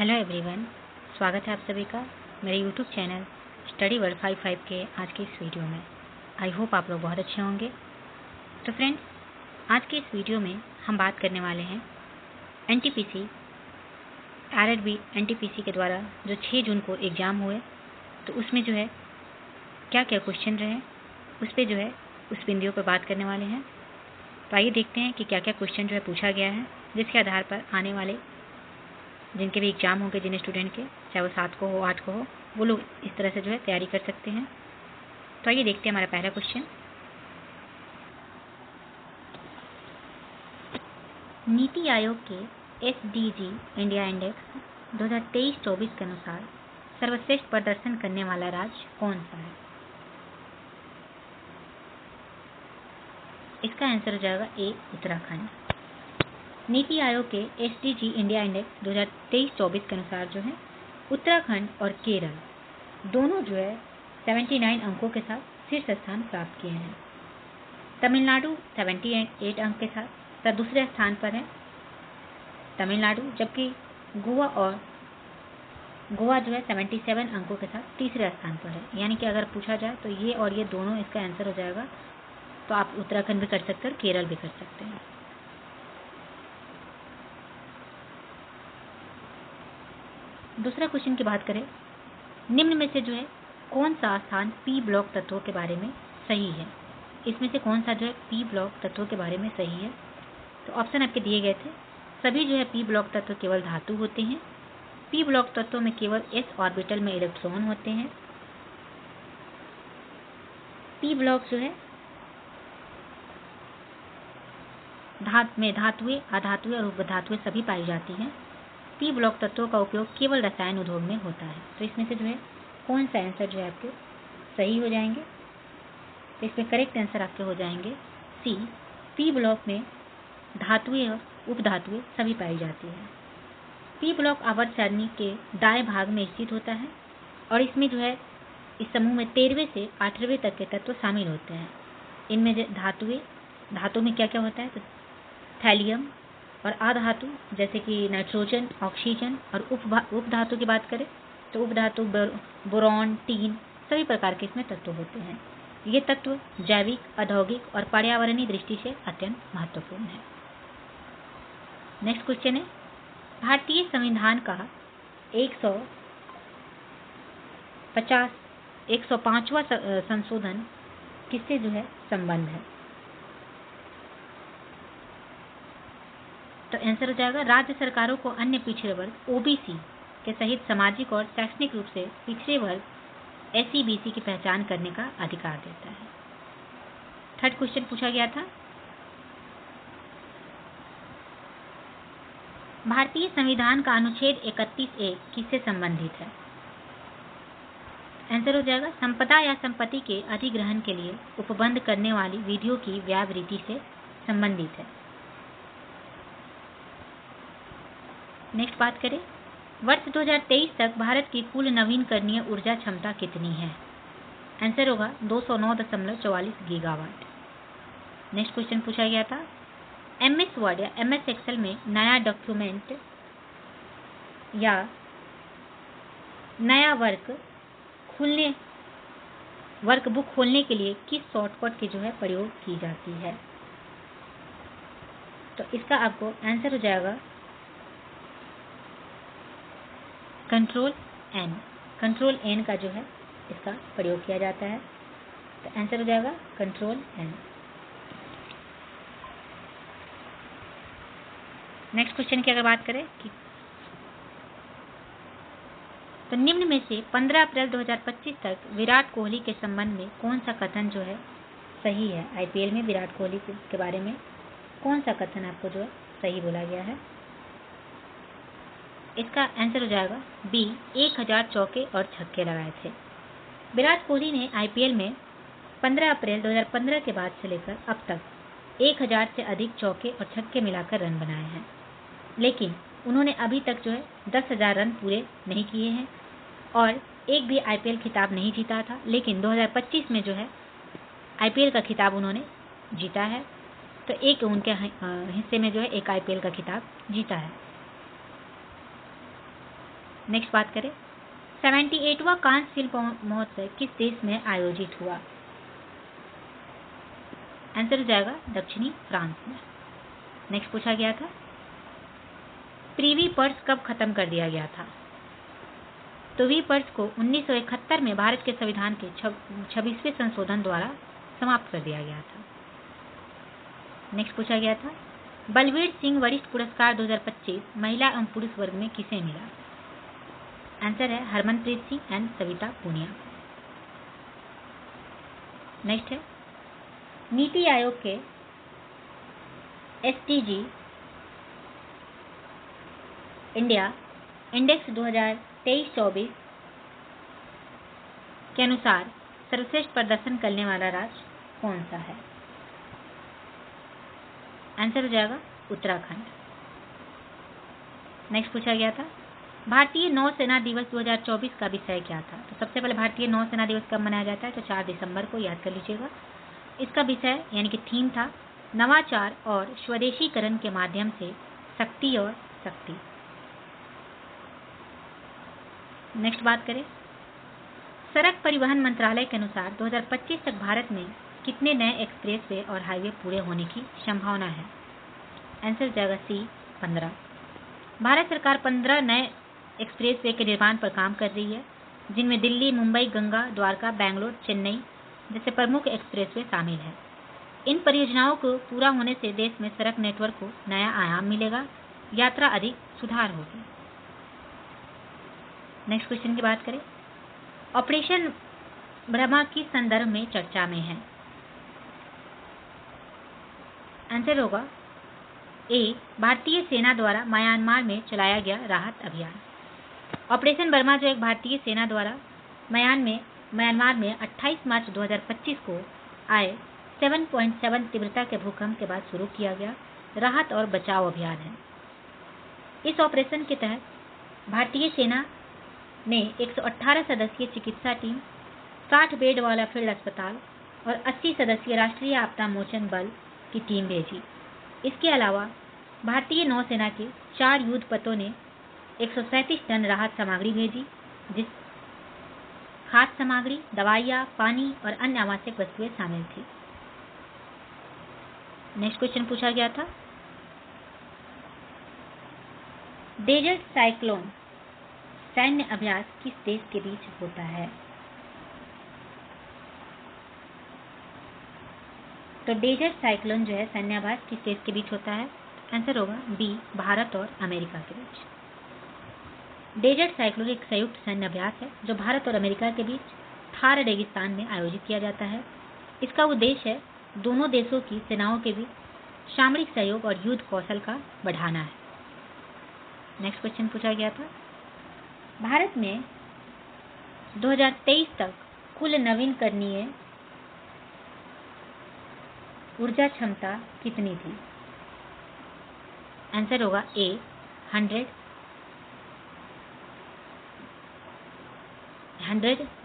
Hello everyone, स्वागत है आप सभी का मेरे यूट्यूब चैनल स्टडी वर्ल्ड 55 के आज के इस वीडियो में। आई होप आप लोग बहुत अच्छे होंगे। तो फ्रेंड्स, आज के इस वीडियो में हम बात करने वाले हैं एनटीपीसी आरआरबी एनटीपीसी के द्वारा जो 6 जून को एग्ज़ाम हुए, तो उसमें जो है क्या क्या क्वेश्चन रहे उस पर उस बिंदुओं पर बात करने वाले हैं। तो आइए देखते हैं कि क्या क्या क्वेश्चन पूछा गया है, जिसके आधार पर आने वाले जिनके भी एग्ज़ाम होंगे, जिन स्टूडेंट के, चाहे वो 7 को हो 8 को हो, वो लोग इस तरह से तैयारी कर सकते हैं। तो आइए देखते हैं हमारा पहला क्वेश्चन। नीति आयोग के एसडीजी इंडिया इंडेक्स 2023-24 के अनुसार सर्वश्रेष्ठ प्रदर्शन करने वाला राज्य कौन सा है? इसका आंसर हो जाएगा ए, उत्तराखंड। नीति आयोग के एसडीजी इंडिया इंडेक्स 2023-24 के अनुसार उत्तराखंड और केरल दोनों 79 अंकों के साथ शीर्ष स्थान प्राप्त किए हैं। तमिलनाडु 78 अंक के साथ दूसरे स्थान पर है तमिलनाडु, जबकि गोवा 77 अंकों के साथ तीसरे स्थान पर है। यानी कि अगर पूछा जाए तो ये और ये दोनों इसका आंसर हो जाएगा। तो आप उत्तराखंड भी कर सकते हैं और केरल भी कर सकते हैं। दूसरा क्वेश्चन की बात करें, निम्न में से कौन सा स्थान पी ब्लॉक तत्वों के बारे में सही है? इसमें से कौन सा पी ब्लॉक तत्वों के बारे में सही है? तो ऑप्शन आपके दिए गए थे। सभी पी ब्लॉक तत्व केवल धातु होते हैं। पी ब्लॉक तत्वों में केवल एस ऑर्बिटल में इलेक्ट्रॉन होते हैं। पी ब्लॉक धातुएं, अधातुएं और उपधातुएं सभी पाई जाती हैं। पी ब्लॉक तत्वों का उपयोग केवल रसायन उद्योग में होता है। तो इसमें से कौन सा आंसर आपके सही हो जाएंगे? तो इसमें करेक्ट आंसर आपके हो जाएंगे सी, पी ब्लॉक में धातुएं और उपधातुएं सभी पाई जाती है। पी ब्लॉक आवर्त सारणी के दाएं भाग में स्थित होता है और इसमें इस समूह में 13वें से 18वें तक के तत्व शामिल होते हैं। इनमें धातु में क्या क्या होता है? तो थैलियम और अधातु जैसे कि नाइट्रोजन, ऑक्सीजन, और उपधातु की बात करें तो उपधातु बोरॉन, टीन, सभी प्रकार के इसमें तत्व होते हैं। ये तत्व जैविक, औद्योगिक और पर्यावरणीय दृष्टि से अत्यंत महत्वपूर्ण है। नेक्स्ट क्वेश्चन है, भारतीय संविधान का 105वां संशोधन किससे संबंध है? तो आंसर हो जाएगा राज्य सरकारों को अन्य पिछड़े वर्ग ओबीसी के सहित सामाजिक और शैक्षणिक रूप से पिछड़े वर्ग एसईबीसी की पहचान करने का अधिकार देता है। थर्ड क्वेश्चन पूछा गया था, भारतीय संविधान का अनुच्छेद 31A किससे संबंधित है? आंसर हो जाएगा संपदा या संपत्ति के अधिग्रहण के लिए उपबंध करने वाली विधियों की व्यावृत्ति से संबंधित है। नेक्स्ट बात करें, वर्ष 2023 तक भारत की कुल नवीनकरणीय ऊर्जा क्षमता कितनी है? आंसर होगा 209.44 गीगावाट। नेक्स्ट क्वेश्चन पूछा गया था, एमएस वर्ड या एमएस एक्सेल में नया डॉक्यूमेंट या नया वर्कबुक खोलने के लिए किस शॉर्टकट की प्रयोग की जाती है? तो इसका आपको आंसर हो जाएगा कंट्रोल एन का इसका प्रयोग किया जाता है। तो आंसर हो जाएगा कंट्रोल एन। नेक्स्ट क्वेश्चन की अगर बात करें कि तो निम्न में से 15 अप्रैल 2025 तक विराट कोहली के संबंध में कौन सा कथन सही है? आईपीएल में विराट कोहली के बारे में कौन सा कथन आपको सही बोला गया है? इसका आंसर हो जाएगा बी, 1000 चौके और छक्के लगाए थे। विराट कोहली ने आईपीएल में 15 अप्रैल 2015 के बाद से लेकर अब तक 1000 से अधिक चौके और छक्के मिलाकर रन बनाए हैं, लेकिन उन्होंने अभी तक 10,000 रन पूरे नहीं किए हैं और एक भी आईपीएल खिताब नहीं जीता था। लेकिन 2025 में आईपीएल का खिताब उन्होंने जीता है। तो एक उनके हिस्से में एक आईपीएल का खिताब जीता है। नेक्स्ट बात करें, 78वां कांस फिल्म महोत्सव किस देश में आयोजित हुआ? आंसर हो जाएगा दक्षिणी फ्रांस में। नेक्स्ट पूछा गया था, प्रीवी पर्स कब खत्म कर दिया गया था? तो वी पर्स को 1971 में भारत के संविधान के 26वें संशोधन द्वारा समाप्त कर दिया गया था। नेक्स्ट पूछा गया था, बलवीर सिंह वरिष्ठ पुरस्कार 2025 महिला एवं पुरुष वर्ग में किसे मिला? आंसर है हरमनप्रीत सिंह एंड सविता पूनिया। नेक्स्ट है, नीति आयोग के SDG इंडिया इंडेक्स 2023-24 के अनुसार सर्वश्रेष्ठ प्रदर्शन करने वाला राज्य कौन सा है? आंसर हो जाएगा उत्तराखंड। नेक्स्ट पूछा गया था, भारतीय नौसेना दिवस 2024 का विषय क्या था? तो सबसे पहले भारतीय नौसेना दिवस कब मनाया जाता है? तो 4 दिसंबर को, याद कर लीजिएगा। इसका विषय यानी कि थीम था नवाचार और स्वदेशीकरण के माध्यम से शक्ति और शक्ति। नेक्स्ट बात करें, सड़क परिवहन मंत्रालय के अनुसार 2025 तक भारत में कितने नए एक्सप्रेसवे और हाईवे पूरे होने की संभावना है? आंसर हो जाएगा C 15। भारत सरकार 15 नए एक्सप्रेसवे के निर्माण पर काम कर रही है, जिनमें दिल्ली, मुंबई, गंगा, द्वारका, बेंगलोर, चेन्नई जैसे प्रमुख एक्सप्रेसवे शामिल है। इन परियोजनाओं को पूरा होने से देश में सड़क नेटवर्क को नया आयाम मिलेगा, यात्रा अधिक सुधार होगी। नेक्स्ट क्वेश्चन की बात करें, ऑपरेशन ब्रह्मा किस संदर्भ में चर्चा में है? आंसर होगा A, भारतीय सेना द्वारा म्यांमार में चलाया गया राहत अभियान। ऑपरेशन बर्मा जो एक भारतीय सेना द्वारा म्यांमार में 28 मार्च 2025 को आए 7.7 तीव्रता के भूकंप के बाद शुरू किया गया राहत और बचाव अभियान है। इस ऑपरेशन के तहत भारतीय सेना ने 118 सदस्यीय चिकित्सा टीम, 60 बेड वाला फील्ड अस्पताल और 80 सदस्यीय राष्ट्रीय आपदा मोचन बल की टीम भेजी। इसके अलावा भारतीय नौसेना के 4 युद्धपोतों ने 137 टन राहत सामग्री भेजी, जिस खाद्य सामग्री, दवाइयाँ, पानी और अन्य आवश्यक वस्तुएं शामिल थी। नेक्स्ट क्वेश्चन पूछा गया था, डेजर्ट साइक्लोन सैन्य अभ्यास किस देश के बीच होता है? तो डेजर्ट साइक्लोन जो है सैन्य अभ्यास किस देश के बीच होता है? आंसर होगा B, भारत और अमेरिका के बीच। डेजर्ट साइक्लोन एक संयुक्त सैन्य अभ्यास है जो भारत और अमेरिका के बीच थार रेगिस्तान में आयोजित किया जाता है। इसका उद्देश्य है दोनों देशों की सेनाओं के बीच सामरिक सहयोग और युद्ध कौशल का बढ़ाना है। नेक्स्ट क्वेश्चन पूछा गया था, भारत में 2023 तक कुल नवीकरणीय ऊर्जा क्षमता कितनी थी? आंसर होगा A, 100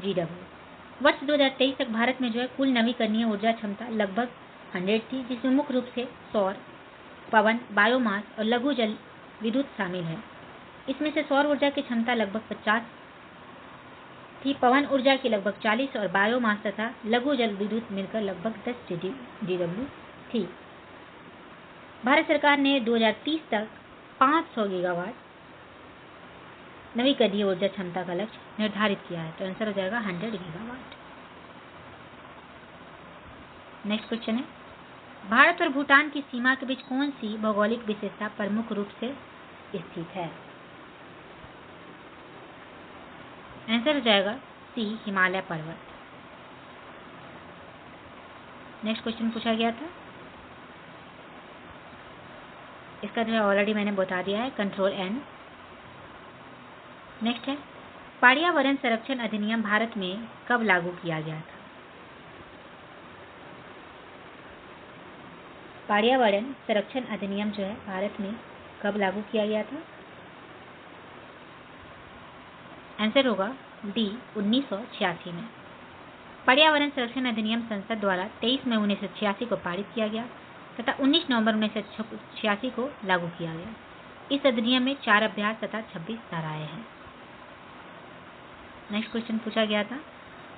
GW। वर्ष 2023 तक भारत में जो है कुल नवीकरणीय ऊर्जा क्षमता लगभग 100 थी, जिसमें मुख्य रूप से सौर, पवन, बायोमास और लघु जल विद्युत शामिल है। इसमें से सौर ऊर्जा की क्षमता लगभग 50 थी, पवन ऊर्जा की लगभग 40 और बायोमास तथा लघु जल विद्युत मिलकर लगभग 10 GW थी। भारत सरकार ने 2030 तक 500 गीगावाट नवीकरणीय ऊर्जा क्षमता का लक्ष्य निर्धारित किया है। तो आंसर हो जाएगा 100 गीगावाट। नेक्स्ट क्वेश्चन है, भारत और भूटान की सीमा के बीच कौन सी भौगोलिक विशेषता प्रमुख रूप से स्थित है? आंसर हो जाएगा C, हिमालय पर्वत। नेक्स्ट क्वेश्चन पूछा गया था, इसका जो है ऑलरेडी मैंने बता दिया है, कंट्रोल N। नेक्स्ट है, पर्यावरण संरक्षण अधिनियम भारत में कब लागू किया गया था? पर्यावरण संरक्षण अधिनियम जो है भारत में कब लागू किया गया था? आंसर होगा D, 1986 में। पर्यावरण संरक्षण अधिनियम संसद द्वारा 23 मई 1986 को पारित किया गया तथा 19 नवंबर 1986 को लागू किया गया। इस अधिनियम में 4 अभ्यास तथा 26 धाराएं हैं। नेक्स्ट क्वेश्चन पूछा गया था,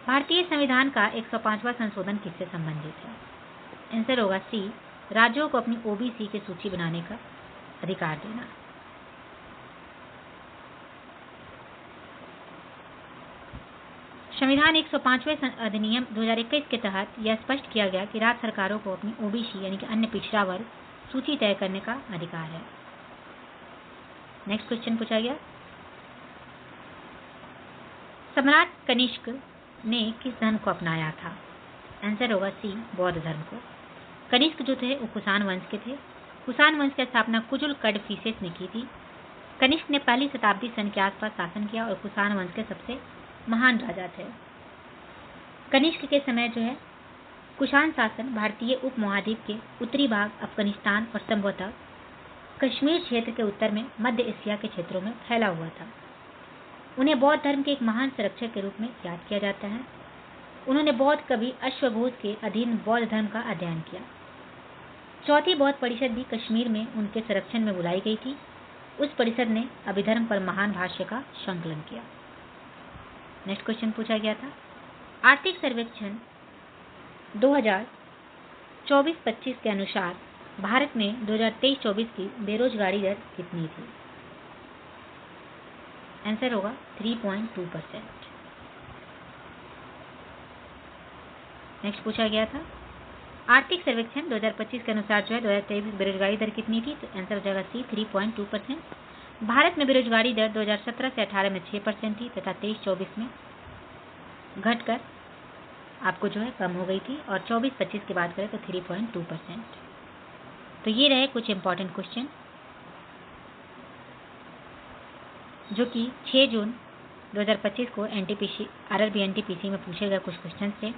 भारतीय संविधान का 105वां संशोधन किससे संबंधित है? आंसर होगा सी, राज्यों को अपनी ओबीसी की सूची बनाने का अधिकार देना। संविधान 105वें अधिनियम 2021 के तहत यह स्पष्ट किया गया कि राज्य सरकारों को अपनी ओबीसी यानी कि अन्य पिछड़ा वर्ग सूची तय करने का अधिकार है। नेक्स्ट क्वेश्चन पूछा गया, सम्राट कनिष्क ने किस धर्म को अपनाया था? आंसर होगा सी, बौद्ध धर्म को। कनिष्क जो थे वो कुषाण वंश के थे। कुषाण वंश की स्थापना कुजुल कडफिसेस ने की थी। कनिष्क ने पहली शताब्दी सन के आसपास शासन किया और कुषाण वंश के सबसे महान राजा थे। कनिष्क के समय जो है कुषाण शासन भारतीय उपमहाद्वीप के उत्तरी भाग, अफगानिस्तान और संभवतः कश्मीर क्षेत्र के उत्तर में मध्य एशिया के क्षेत्रों में फैला हुआ था। उन्हें बौद्ध धर्म के एक महान संरक्षक के रूप में याद किया जाता है। उन्होंने बौद्ध कवि अश्वघोष के अधीन बौद्ध धर्म का अध्ययन किया। चौथी बौद्ध परिषद भी कश्मीर में उनके संरक्षण में बुलाई गई थी। उस परिषद ने अभिधर्म पर महान भाष्य का संकलन किया। नेक्स्ट क्वेश्चन पूछा गया था, आर्थिक सर्वेक्षण 2024-25 के अनुसार भारत में 2023-24 की बेरोजगारी दर कितनी थी? आंसर होगा 3.2%। नेक्स्ट पूछा गया था, आर्थिक सर्वेक्षण 2025 के अनुसार जो है 2023 बेरोजगारी दर कितनी थी? तो आंसर हो जाएगा सी, 3.2%। भारत में बेरोजगारी दर 2017 से 18 में 6% थी तथा 23-24 में घटकर आपको जो है कम हो गई थी और 24-25 की बात करें तो 3.2%। तो ये रहे कुछ इंपॉर्टेंट क्वेश्चन जो कि 6 जून 2025 को एनटीपीसी आरआरबी एनटीपीसी में पूछे गए कुछ क्वेश्चन थे।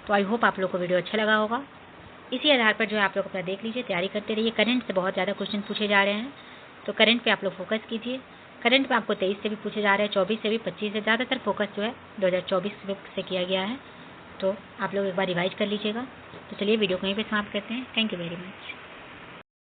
तो आई होप आप लोग को वीडियो अच्छा लगा होगा। इसी आधार पर जो है आप लोग अपना देख लीजिए, तैयारी करते रहिए। करंट से बहुत ज़्यादा क्वेश्चन पूछे जा रहे हैं तो करंट पे आप लोग फोकस कीजिए। करंट में आपको 23 से भी पूछे जा रहे हैं, 24 से भी, 25 से, ज़्यादातर फोकस जो है 2024 से किया गया है। तो आप लोग एक बार रिवाइज कर लीजिएगा। तो चलिए वीडियो को यहीं पे समाप्त करते हैं। Thank you very much.